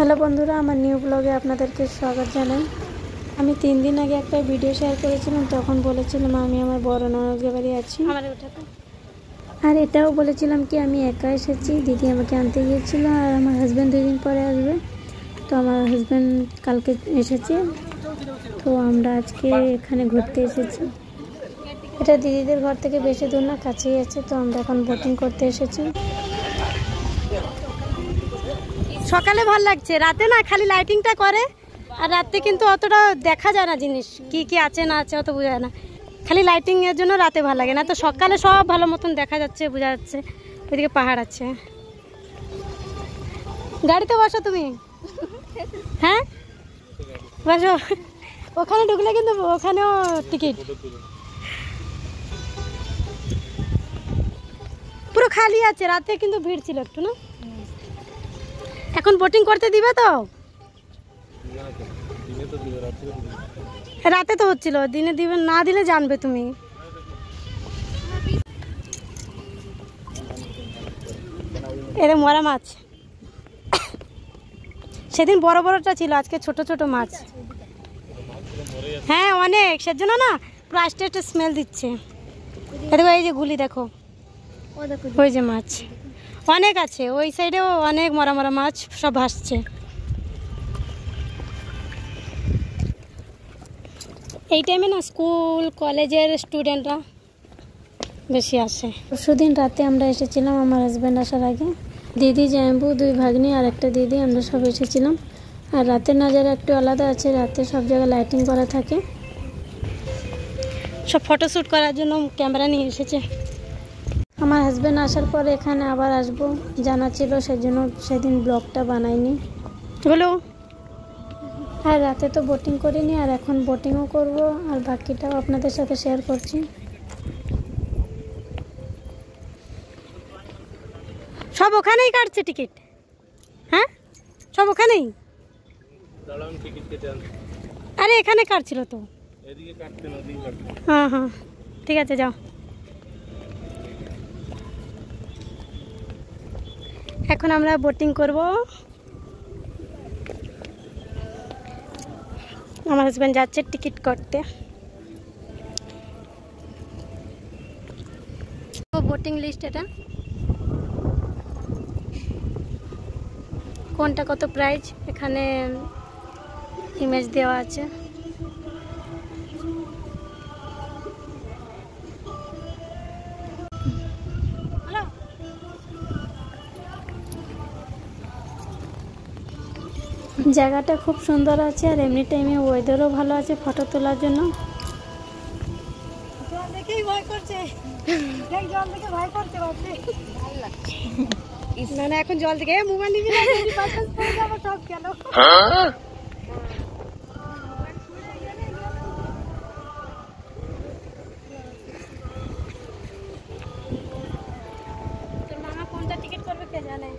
Hello বন্ধুরা, আমার new ব্লগে আপনাদেরকে স্বাগত জানাই। আমি 3 দিন আগে একটা ভিডিও শেয়ার করেছিলাম, তখন বলেছিলাম আমি আমার বড় ননদের বাড়ি আছি। আর এটাও বলেছিলাম কি আমি একা এসেছি, দিদি আমাকে আনতে গিয়েছিল আর আমার হাজব্যান্ড 2 দিন পরে আসবে। তো আমার হাজব্যান্ড কালকে এসেছে, তো আমরা আজকে এখানে ঘুরতে এসেছি। এটা দিদিদের ঘর থেকে বেশি দূর না, কাছেই আছে। তো আমরা এখন বোটিং করতে এসেছি। সকালে ভালো লাগছে, রাতে না খালি লাইটিংটা করে, আর রাতে কিন্তু অতটা দেখা যায় না জিনিস, কি কি আছে না আছে অত বোঝা যায় না। খালি লাইটিং এর জন্য রাতে ভালো লাগে না, তো সকালে সব ভালো মতন দেখা যাচ্ছে, বোঝা যাচ্ছে। ওইদিকে পাহাড় আছে। গাড়িতে বসো তুমি, হ্যাঁ বসো। ওখানে ঢুকলে কিন্তু ওখানেও টিকিট। পুরো খালি আছে, রাতে কিন্তু ভিড় ছিল একটু না। এখন বোটিং করতে দিবে তো? রাতে তো হচ্ছিল, দিনে দিবে না, দিলে জানবে তুমি। এর মরা মাছ সেদিন বড় বড়টা ছিল, আজকে ছোট ছোট মাছ। হ্যাঁ অনেক, সেজন্য না পুরো আস্তে আস্তে স্মেল দিচ্ছে। দেখো এই যে গুলি, দেখো ওই যে মাছ অনেক আছে, ওই সাইডেও অনেক মরা মরা মাছ সব ভাসছে। এই টাইমে না স্কুল কলেজের স্টুডেন্টরা বেশি আসে। পরশুদিন রাতে আমরা এসেছিলাম আমার হাজব্যান্ড আসার আগে। দিদি, জাম্বু, 2 ভাগ্নি আর একটা দিদি, আমরা সব এসেছিলাম। আর রাতের নাজারা একটু আলাদা আছে, রাতে সব জায়গায় লাইটিং করা থাকে। সব ফটোশ্যুট করার জন্য ক্যামেরা নিয়ে এসেছে। আমার হাজব্যান্ড আসার পরে এখানে আবার আসবো জানা ছিল, সেজন্য সেদিন ব্লগটা বানাইনি বলো। আর রাতে তো বোটিং করিনি, আর এখন বোটিংও করব, আর বাকিটাও আপনাদের সাথে শেয়ার করছি। সব ওখানেই কাটছে টিকিট, হ্যাঁ সব ওখানেই। আরে এখানে কাটছিল তো। হ্যাঁ হ্যাঁ ঠিক আছে, যাও। এখন আমরা বোটিং করব। আমার হাজব্যান্ড যাচ্ছে টিকিট করতে। বোটিং লিস্ট এটা, কোনটা কত প্রাইস এখানে ইমেজ দেওয়া আছে। জায়গাটা খুব সুন্দর আছে, আর এমনি টাইমে ওয়েদারও ভালো আছে ফটো তোলার জন্য। জল দেখেই ভয় করছে, জল দেখে ভয় করছে, ভালো লাগছে না। না এখন জল দেখে মোবাইল নিবি না, সব গেল। তোর মামা কোনটা টিকিট করবে কে জানে।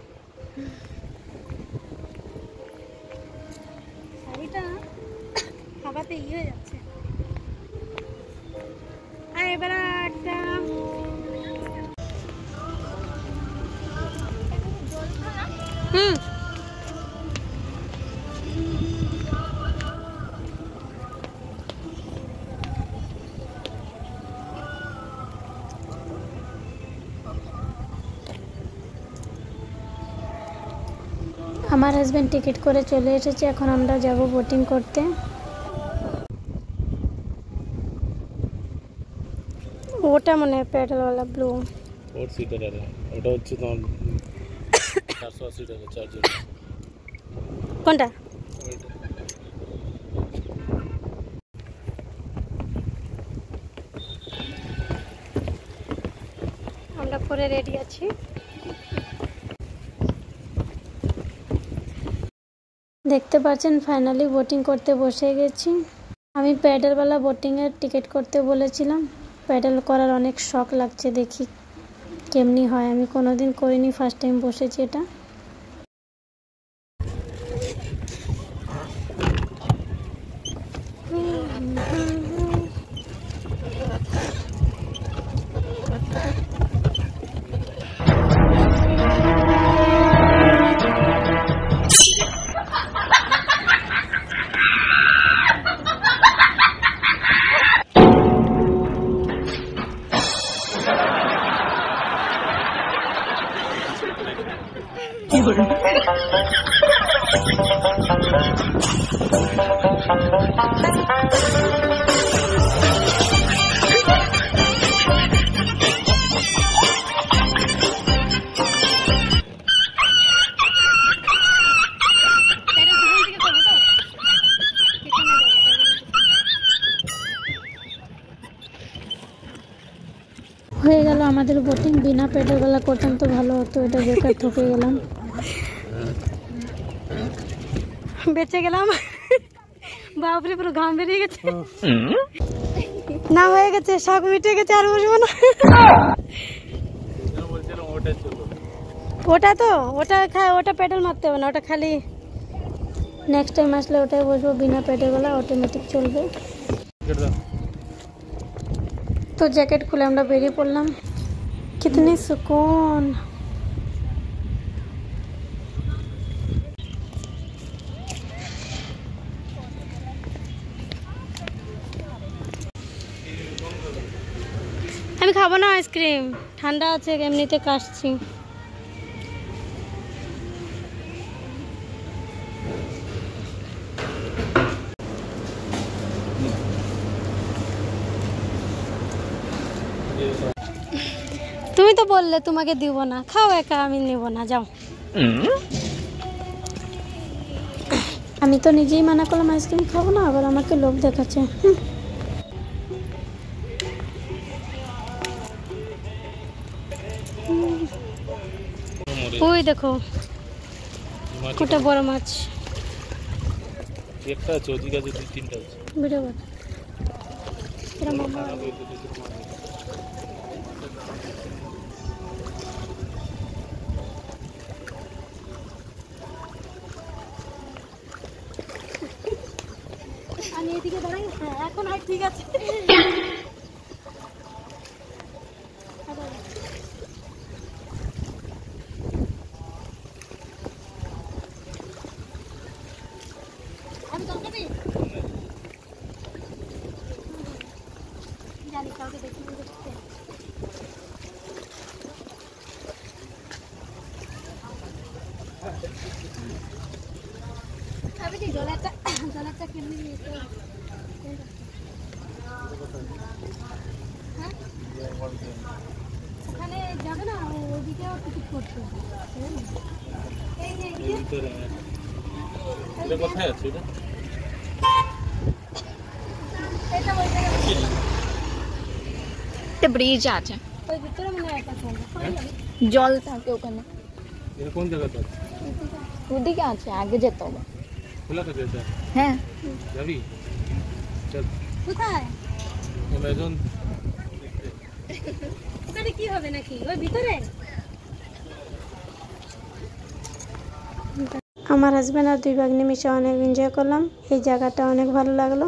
শাড়িটা হাওয়াতে হয়ে যাচ্ছে। আর এবার একটা আমার হাজব্যান্ড টিকিট করে চলে এসেছে, এখন আমরা যাব বোটিং করতে। ওটা মনে হয় প্যাডেলওয়ালা ব্লু। ওর সিটার আছে, ওটা হচ্ছে তোমার 480 টাকা চার্জ। কোনটা? আমরা পরে রেডি আছি। দেখতে পাচ্ছেন ফাইনালি বোটিং করতে বসে গেছি। আমি প্যাডেলওয়ালা বোটিংয়ের টিকিট করতে বলেছিলাম। প্যাডেল করার অনেক শখ লাগছে, দেখি কেমনি হয়। আমি কোনোদিন করিনি, ফার্স্ট টাইম বসেছি এটা। হয়ে গেল আমাদের বোটিং। বিনা পেটের বেলা করতাম তো ভালো হতো, এটা বেকার ঠকে গেলাম, বেঁচে গেলাম। বাপরে পুরো ঘাম বেরিয়ে গেছে, না হয়ে গেছে, শখ মিটে গেছে, আর বসবো না। ওটা তো ওটা খায়, ওটা পেডেল মারতে হবে না, ওটা খালি নেক্সট টাইম আসলে ওটাই বসবো। বিনা পেটের বেলা অটোমেটিক চলবে। তো জ্যাকেট খুলে আমরা বেরিয়ে পড়লাম। কিতনি সুকুন। আমি খাবো না আইসক্রিম, ঠান্ডা আছে, এমনিতে কাশছি। তুমি তো বললে তোমাকে দিব না, খাও একা, আমি নেব না, যাও। আমি তো নিজেই মানা করলাম আইসক্রিম খাবো না, আবার আমাকে লোভ দেখাচ্ছে। ওই দেখো ওটা বড় মাছ, একটা আছে, ওদিকে আছে, দুই তিনটা আছে। ভিডিও কর। এরা মামা আমি এদিকে দাঁড়াই। হ্যাঁ এখন আর ঠিক আছে। আমি তো জানি কাউকে দেখি জলাটা কেমনি নিতে ওখানে যাবে না, ওইদিকেও টিকিট করতে হবে। এটা কোথায় আছে? এটা ব্রিজ আছে, ওই ভিতরে মনে হয় একটা জল থাকে ওখানে। এটা কোন জায়গাতে আছে? ওদিকে আছে, আগে যেতে হবে। খোলা থাকে এটা? হ্যাঁ যাবি? চল। কোথায়? অ্যামাজন। ওখানে কি হবে নাকি ওই ভিতরে? আমার হাজব্যান্ড আর দুই ভাগ্নি মিশে অনেক এনজয় করলাম। এই জায়গাটা অনেক ভালো লাগলো,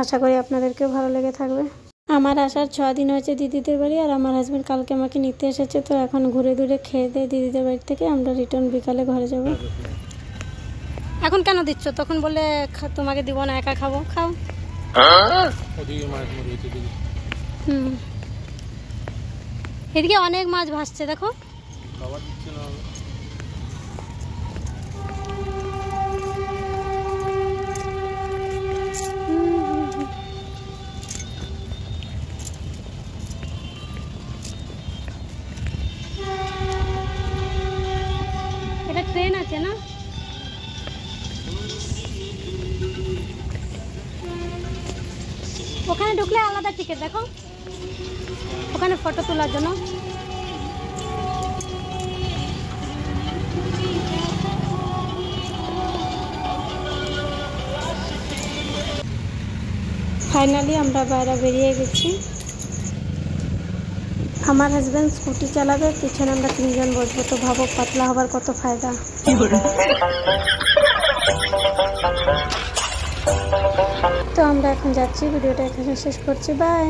আশা করি আপনাদেরকেও ভালো লেগে থাকবে। আমার আসার 6 দিন হয়েছে দিদিদের বাড়ি, আর আমার হাজব্যান্ড কালকে আমাকে নিতে এসেছে। তো এখন ঘুরে ঘুরে খেয়ে দিয়ে দিদিদের বাড়ি থেকে আমরা রিটার্ন বিকালে ঘরে যাব। এখন কেন দিচ্ছ? তখন বলে তোমাকে দিব না, একা খাবো, খাও। হুম, এদিকে অনেক মাছ ভাসছে, দেখো। এটা ট্রেন আছে না? ওখানে ঢুকলে আলাদা টিকিট, দেখো ওখানে ফটো তোলার জন্য। ফাইনালি আমরা বাইরে বেরিয়ে গেছি। আমার হাজব্যান্ড স্কুটি চালাবে, পিছনে আমরা 3 জন বসবো। তো ভাবো পাতলা হবার কত ফায়দা। তো আমরা এখন যাচ্ছি, ভিডিওটা এখানে শেষ করছি, বাই।